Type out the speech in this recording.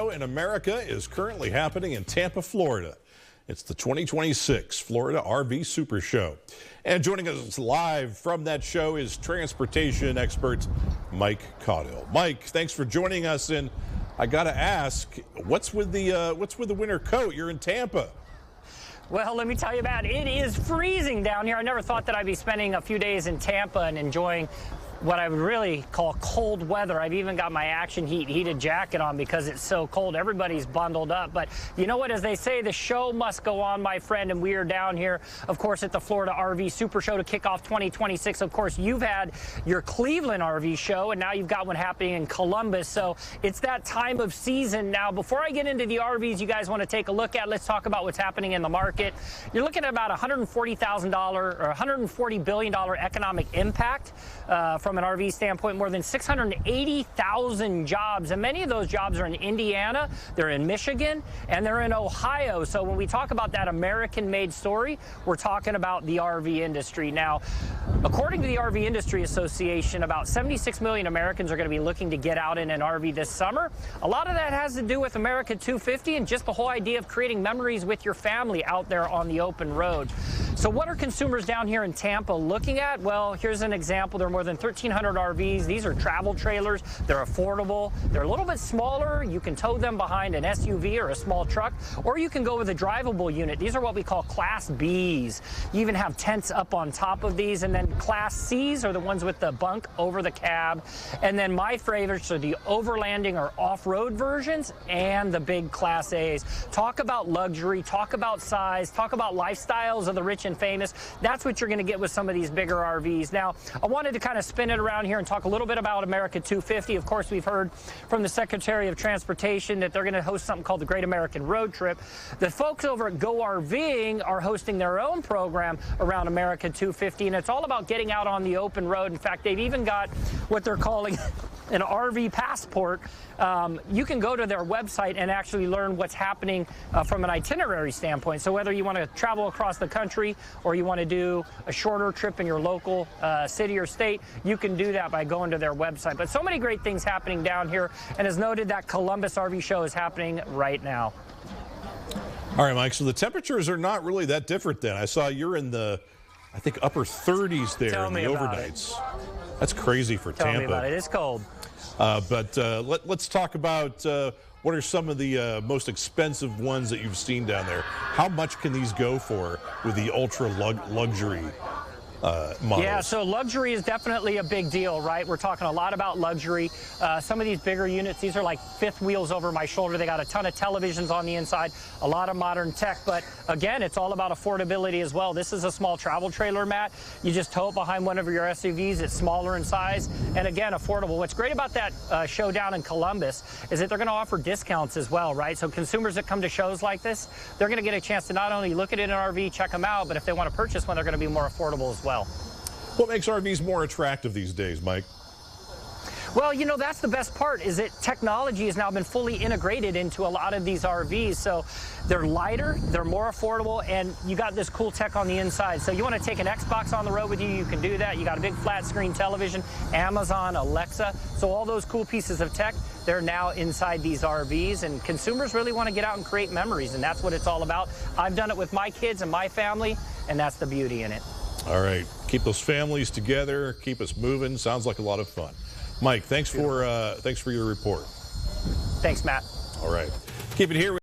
show in America is currently happening in Tampa, Florida. It's the 2026 Florida RV SuperShow. And joining us live from that show is transportation expert Mike Caudill. Mike, thanks for joining us. And I got to ask, what's with the winter coat? You're in Tampa. Well, let me tell you about it. It is freezing down here. I never thought that I'd be spending a few days in Tampa and enjoying what I would really call cold weather. I've even got my Action Heat heated jacket on because it's so cold. Everybody's bundled up. But you know what? As they say, the show must go on, my friend. And we are down here, of course, at the Florida RV SuperShow to kick off 2026. Of course, you've had your Cleveland RV show, and now you've got one happening in Columbus. So it's that time of season. Now, before I get into the RVs you guys want to take a look at, let's talk about what's happening in the market. You're looking at about $140,000 or $140 billion economic impact from an RV standpoint, more than 680,000 jobs, and many of those jobs are in Indiana, they're in Michigan, and they're in Ohio. So when we talk about that American-made story, we're talking about the RV industry. Now, according to the RV Industry Association, about 76 million Americans are going to be looking to get out in an RV this summer. A lot of that has to do with America 250 and just the whole idea of creating memories with your family out there on the open road. So what are consumers down here in Tampa looking at? Well, here's an example. There are more than 1,300 RVs. These are travel trailers. They're affordable. They're a little bit smaller. You can tow them behind an SUV or a small truck, or you can go with a drivable unit. These are what we call Class Bs. You even have tents up on top of these, and then Class Cs are the ones with the bunk over the cab. And then my favorites are the overlanding or off-road versions and the big Class As. Talk about luxury, talk about size, talk about lifestyles of the rich and famous. That's what you're going to get with some of these bigger RVs. Now, I wanted to kind of spin it around here and talk a little bit about America 250. Of course, we've heard from the Secretary of Transportation that they're going to host something called the Great American Road Trip. The folks over at Go RVing are hosting their own program around America 250, and it's all about getting out on the open road. In fact, they've even got what they're calling an RV passport. You can go to their website and actually learn what's happening from an itinerary standpoint. So whether you want to travel across the country or you want to do a shorter trip in your local city or state, you can do that by going to their website. But so many great things happening down here, and as noted, that Columbus RV show is happening right now. All right, Mike, so the temperatures are not really that different then. I saw you're in the, I think, upper 30s there in the overnights. That's crazy for Tampa. Tell me about it. It's cold. Let's talk about what are some of the most expensive ones that you've seen down there. How much can these go for with the ultra luxury models? Yeah, so luxury is definitely a big deal, right? We're talking a lot about luxury. Some of these bigger units, these are like fifth wheels over my shoulder. They got a ton of televisions on the inside, a lot of modern tech. But again, it's all about affordability as well. This is a small travel trailer, Matt. You just tow it behind one of your SUVs. It's smaller in size and, again, affordable. What's great about that show down in Columbus is that they're going to offer discounts as well, right? So consumers that come to shows like this, they're going to get a chance to not only look at it in an RV, check them out, but if they want to purchase one, they're going to be more affordable as well. What makes RVs more attractive these days, Mike? Well, you know, that's the best part, is that technology has now been fully integrated into a lot of these RVs. So they're lighter, they're more affordable, and you got this cool tech on the inside. So you want to take an Xbox on the road with you, you can do that. You got a big flat screen television, Amazon, Alexa. So all those cool pieces of tech, they're now inside these RVs, and consumers really want to get out and create memories, and that's what it's all about. I've done it with my kids and my family, and that's the beauty in it. All right. Keep those families together. Keep us moving. Sounds like a lot of fun. Mike, thanks for your report. Thanks, Matt. All right. Keep it here.